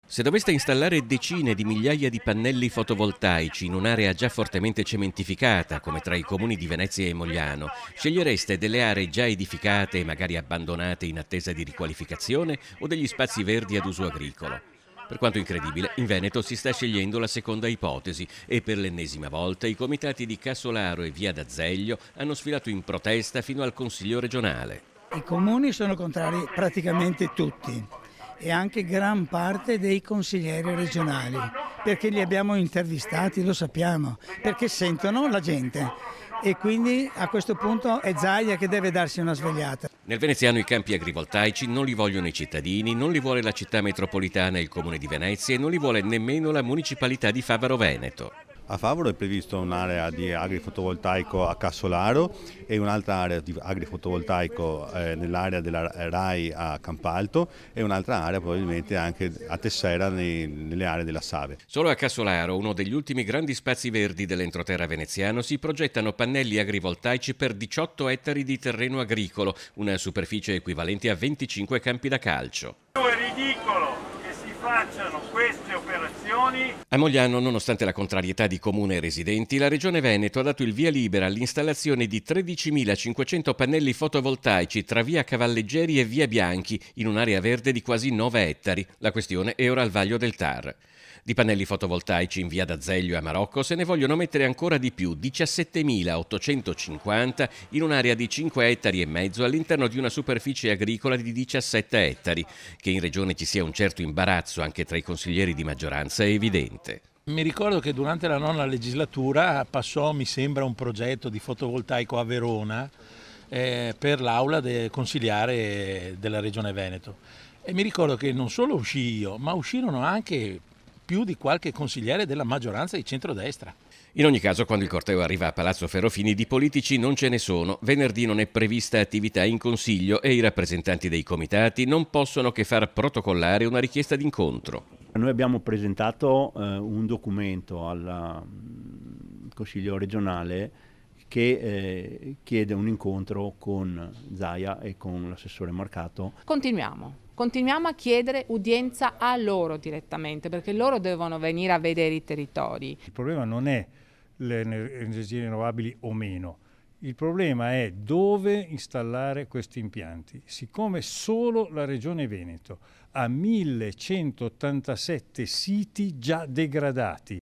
Se doveste installare decine di migliaia di pannelli fotovoltaici in un'area già fortemente cementificata, come tra i comuni di Venezia e Mogliano, scegliereste delle aree già edificate e magari abbandonate in attesa di riqualificazione o degli spazi verdi ad uso agricolo? Per quanto incredibile, in Veneto si sta scegliendo la seconda ipotesi e per l'ennesima volta i comitati di Cassolaro e Via d'Azeglio hanno sfilato in protesta fino al Consiglio regionale. I comuni sono contrari praticamente tutti e anche gran parte dei consiglieri regionali, perché li abbiamo intervistati, lo sappiamo, perché sentono la gente e quindi a questo punto è Zaia che deve darsi una svegliata. Nel veneziano i campi agrivoltaici non li vogliono i cittadini, non li vuole la città metropolitana e il comune di Venezia e non li vuole nemmeno la municipalità di Favaro Veneto. A Favaro è previsto un'area di agrifotovoltaico a Cassolaro e un'altra area di agrifotovoltaico nell'area della RAI a Campalto e un'altra area probabilmente anche a Tessera nelle aree della Save. Solo a Cassolaro, uno degli ultimi grandi spazi verdi dell'entroterra veneziano, si progettano pannelli agrivoltaici per 18 ettari di terreno agricolo, una superficie equivalente a 25 campi da calcio. È ridicolo che si facciano queste operazioni. A Mogliano, nonostante la contrarietà di comune e residenti, la Regione Veneto ha dato il via libera all'installazione di 13.500 pannelli fotovoltaici tra via Cavalleggeri e via Bianchi, in un'area verde di quasi 9 ettari. La questione è ora al vaglio del TAR. Di pannelli fotovoltaici in via d'Azeglio e a Marocco se ne vogliono mettere ancora di più, 17.850 in un'area di 5 ettari e mezzo all'interno di una superficie agricola di 17 ettari. Che in regione ci sia un certo imbarazzo anche tra i consiglieri di maggioranza è evidente. Mi ricordo che durante la nona legislatura passò, mi sembra, un progetto di fotovoltaico a Verona per l'aula consigliare della Regione Veneto. E mi ricordo che non solo uscii io, ma uscirono anche più di qualche consigliere della maggioranza di centrodestra. In ogni caso, quando il corteo arriva a Palazzo Ferrofini, di politici non ce ne sono. Venerdì non è prevista attività in consiglio e i rappresentanti dei comitati non possono che far protocollare una richiesta d'incontro. Noi abbiamo presentato un documento al Consiglio regionale che chiede un incontro con Zaia e con l'assessore Marcato. Continuiamo a chiedere udienza a loro direttamente, perché loro devono venire a vedere i territori. Il problema non è le energie rinnovabili o meno, il problema è dove installare questi impianti. Siccome solo la Regione Veneto ha 1187 siti già degradati